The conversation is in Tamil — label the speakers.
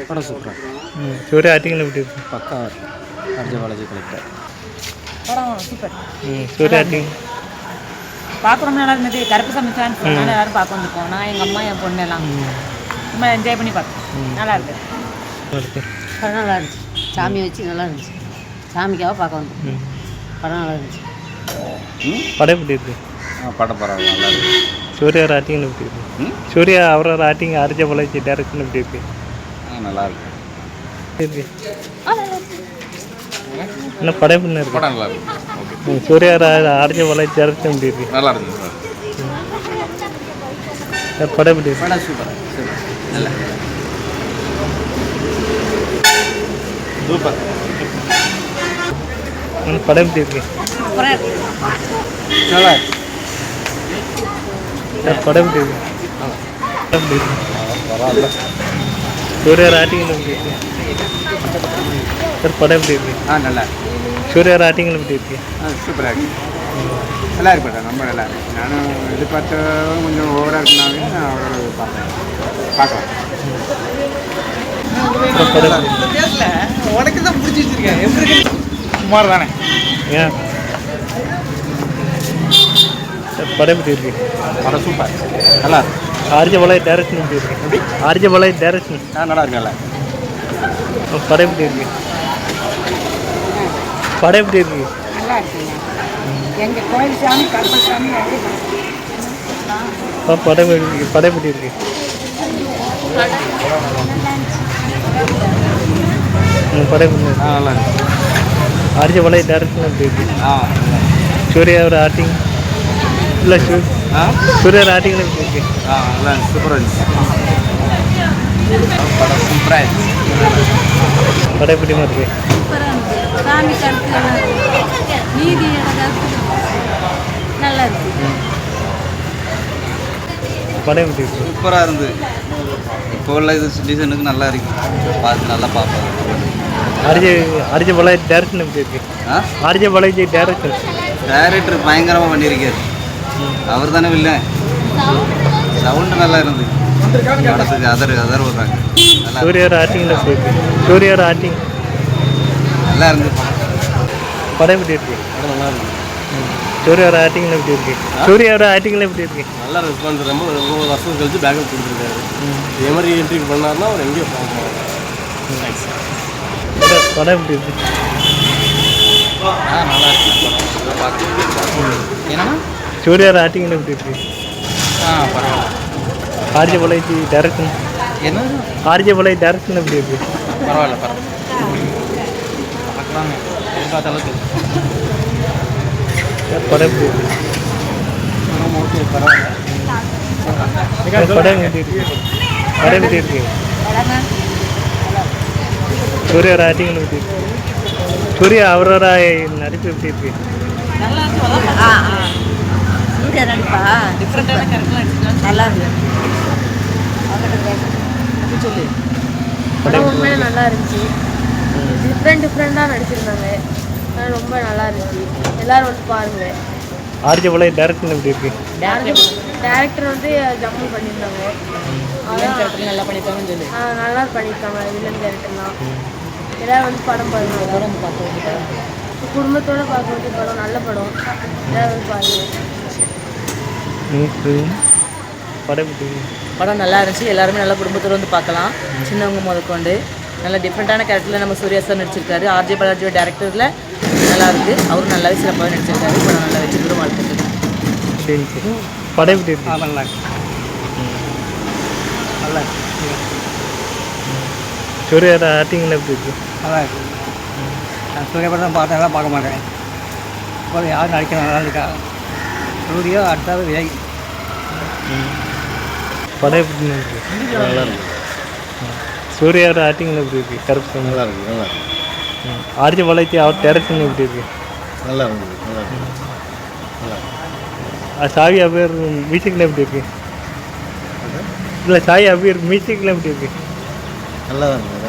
Speaker 1: படம் சூப்பராக
Speaker 2: சூர்யா ஆக்டிங் எப்படி இருக்கு?
Speaker 1: பக்கா அர்ஜுன் பாலாஜி கலெக்டர்
Speaker 3: படம் சூப்பர்.
Speaker 2: சூர்யா ஆக்டிங்
Speaker 3: பார்க்க நல்லா இருந்தது. கருப்பு சாமி ஃபேன்ஸ் அதனால எல்லாரும் பார்க்க வந்திருக்கோம். நான் எங்கள் அம்மா என் பொண்ணு எல்லாம் ரொம்ப என்ஜாய் பண்ணி பார்த்தோம். நல்லா இருக்கு.
Speaker 4: படம் நல்லா இருந்துச்சு. சாமியை வச்சு நல்லா இருந்துச்சு. சாமிக்காக பார்க்க வந்தோம். படம் நல்லா இருந்துச்சு.
Speaker 2: படம் எப்படி இருக்கு?
Speaker 1: படம் பரவாயில்ல நல்லா இருக்கு.
Speaker 2: சூர்யா ஆக்டிங் எப்படி இருக்கு? சூர்யா அவரோட ஆக்டிங் அர்ஜுன் பாலாஜி டேரக்ஷன் எப்படி இருக்கு?
Speaker 1: நல்லா இருக்கு.
Speaker 2: என்ன படம் என்ன இருக்கு?
Speaker 1: படம் நல்லா இருக்கு.
Speaker 2: சூர்யா அர்ஜுன் பாலாஜி டேரக்ஷன் எப்படி இருக்கு?
Speaker 1: நல்லா இருந்துச்சு.
Speaker 2: படம் எப்படி இருக்கு?
Speaker 1: படம் சூப்பர் நல்லா சூப்பர்.
Speaker 2: படம் எப்படி இருக்கு?
Speaker 1: நல்லா இருக்கு.
Speaker 2: படம் எப்படி இருக்கு?
Speaker 1: பரவாயில்ல.
Speaker 2: சூர்யா ஆக்டிங் எப்படி இருக்கு? சார் படம் எப்படி இருக்கு?
Speaker 1: நல்லா
Speaker 2: சூர்யா ஆக்டிங் எப்படி இருக்கு?
Speaker 1: சூப்பராக இருக்கு. நல்லா இருக்கு படம் ரொம்ப நல்லா இருக்கு. நானும் எதிர்பார்த்த கொஞ்சம் ஓவராக இருக்குனாவே நான் அவரோட பார்க்கலாம்.
Speaker 5: உனக்கு தான் பிடிச்சி வச்சிருக்கேன். எப்படி குமார் தானே?
Speaker 2: ஏன் சார் படம் எப்படி இருக்கு?
Speaker 1: படம் சூப்பர் நல்லா இருக்கு.
Speaker 2: அர்ஜுன் பாலாஜி டேரக்ஷன் எப்படி இருக்கு? அர்ஜுன் பாலாஜி டேரக்ஷன்
Speaker 1: நல்லா இருக்கு. நல்லா
Speaker 2: படம் எப்படி இருக்கு? படம் எப்படி இருக்கு?
Speaker 3: நல்லா இருக்குங்க. எங்கள் கோயில் சாமி கருப்பு சாமி
Speaker 2: படம் எப்படி இருக்கு? படம் எப்படி இருக்கு? படம் எப்படி இருக்கு?
Speaker 1: நல்லா இருக்கு.
Speaker 2: அர்ஜுன் பாலாஜி டேரக்ஷன் எப்படி இருக்கு?
Speaker 1: ஆ
Speaker 2: சூர்யாவோட ஆக்டிங் இல்லை சூர்யா ஆக்டிங் எப்படி இருக்கு?
Speaker 1: நல்லா சூப்பராக இருந்துச்சு. படம் சூப்பராக இருந்துச்சு.
Speaker 2: படம் எப்படிமா இருக்கு?
Speaker 4: சூப்பராக இருந்துச்சு. சாமி கருத்து நீதி நல்லா இருக்கு.
Speaker 2: படம் எப்படி இருக்கு?
Speaker 1: சூப்பராக இருந்து. இப்போ உள்ள இது சிட்டிசனுக்கு நல்லா இருக்கு. பார்த்து நல்லா பார்ப்பாங்க.
Speaker 2: அர்ஜுன் பாலாஜி டேரக்ஷன் எப்படி இருக்கு? அர்ஜுன் பாலாஜி டேரக்ஷன்
Speaker 1: டேரக்டர் பயங்கரமாக பண்ணியிருக்காரு. அவர் தானே இல்லை. சவுண்டு நல்லா இருந்து படத்துக்கு அதர் விடுறாங்க.
Speaker 2: சூர்யாவோட ஆக்டிங் எப்படி இருக்கு? சூர்யாவோட ஆக்டிங்
Speaker 1: நல்லா இருந்து.
Speaker 2: படம் எப்படி இருக்கு?
Speaker 1: நல்லா இருக்கு.
Speaker 2: சூர்யாவோட ஆக்டிங் எப்படி இருக்கு? சூர்யாவோட ஆக்டிங்ல எப்படி இருக்கு?
Speaker 6: நல்லா ரெஸ்பான்ஸ். ரொம்ப ரொம்ப வருஷம் கழிச்சு பேக்கப் கொடுத்துருக்காரு. இதே மாதிரி என்ட்ரி பண்ணாருன்னா அவர் எங்கேயோ போகணும்.
Speaker 2: படம் எப்படி இருக்கு?
Speaker 1: நல்லா இருக்கு. என்னன்னா
Speaker 2: சூர்யாவோட ஆக்டிங்ல எப்படி இருக்கு?
Speaker 1: பரவாயில்ல.
Speaker 2: அர்ஜுன் பாலாஜி டேரக்ஷன்
Speaker 1: என்ன
Speaker 2: அர்ஜுன் பாலாஜி டேரக்ஷன் எப்படி இருக்கு?
Speaker 1: பரவாயில்ல. பார்க்கலாங்க. எதிர்பார்த்த அளவுக்கு
Speaker 2: படம் எப்படி இருக்கு?
Speaker 1: ஓகே பரவாயில்ல.
Speaker 2: படம் எப்படி இருக்கு? படம் எப்படி இருக்கு? சூர்யாவோட ஆக்டிங் எப்படி இருக்கு? சூர்யா அவரோட நடிப்பு எப்படி இருக்கு?
Speaker 4: சூர்யா நடிப்பா
Speaker 3: டிஃப்ரெண்டான கேரக்டர்லாம்
Speaker 4: நல்லா இருக்கு.
Speaker 3: சொல்லி
Speaker 7: படம் உண்மையிலே நல்லா இருந்துச்சு. டிஃப்ரெண்டாக நடிச்சிருந்தாங்க. அதனால் ரொம்ப நல்லா இருந்துச்சு. எல்லோரும் வந்து பாருங்கள்.
Speaker 2: அர்ஜுன் பாலாஜி டேரக்ஷன் எப்படி இருக்கு?
Speaker 7: டேரக்டர் வந்து ஜம்மு பண்ணியிருந்தாங்க.
Speaker 3: கேரக்டர் நல்லா பண்ணியிருக்காங்கன்னு சொல்லி
Speaker 7: நல்லா பண்ணியிருக்காங்க. வில்லன் கேரக்டர்லாம் எல்லோரும் வந்து படம் பாருங்கள்.
Speaker 3: எல்லாரும் வந்து பார்த்து
Speaker 7: குடும்பத்தோடு பார்க்க வேண்டிய படம். நல்ல படம். எல்லோரும் வந்து பாருங்கள்.
Speaker 2: படம் எப்படி இருக்கு?
Speaker 3: படம் நல்லா இருந்துச்சு. எல்லாருமே நல்லா குடும்பத்தோடு வந்து பார்க்கலாம். சின்னவங்க முதற்கொண்டு நல்ல டிஃப்ரெண்ட்டான கேரக்டரில் நம்ம சூர்யா சார் நடிச்சிருக்காரு. ஆர்ஜே பாலாஜியோட டேரக்டரில் நல்லா இருக்குது. அவரும் நல்லாவே சிறப்பாக நடிச்சிருக்காரு. படம் நல்லா வச்சுருக்கிறோம். வாழ்த்துக்கள்.
Speaker 2: சரி சரி. படம் எப்படி இருக்கு?
Speaker 1: நல்லா இருக்கு. நல்லா இருக்கு.
Speaker 2: சூர்யாவோட ஆக்டிங்ல எப்படி இருக்கு?
Speaker 1: நல்லா இருக்கு. நான் சூர்யா படம் பார்த்தா பார்க்க மாட்டேன். இப்போ யார் நடிக்க நல்லா இருக்கா? சூர்யா அடுத்தாவது விஜய்.
Speaker 2: படம் எப்படி இருக்கு? நல்லா இருக்கு. சூர்யாவோட ஆக்டிங்ல எப்படி இருக்கு? கருப்பு சாமி
Speaker 6: நல்லா இருக்கு. நல்லா இருக்கு.
Speaker 2: அர்ஜுன் பாலாஜி அவர் டேரக்ஷன் எப்படி இருக்கு?
Speaker 6: நல்லா இருந்தது. நல்லா இருக்கு.
Speaker 2: சாவி அபியர் மியூசிக்கில் எப்படி இருக்கு? இல்லை சாய் அபியர் மியூசிக்கில் எப்படி இருக்கு?
Speaker 6: நல்லா தான் இருக்கு.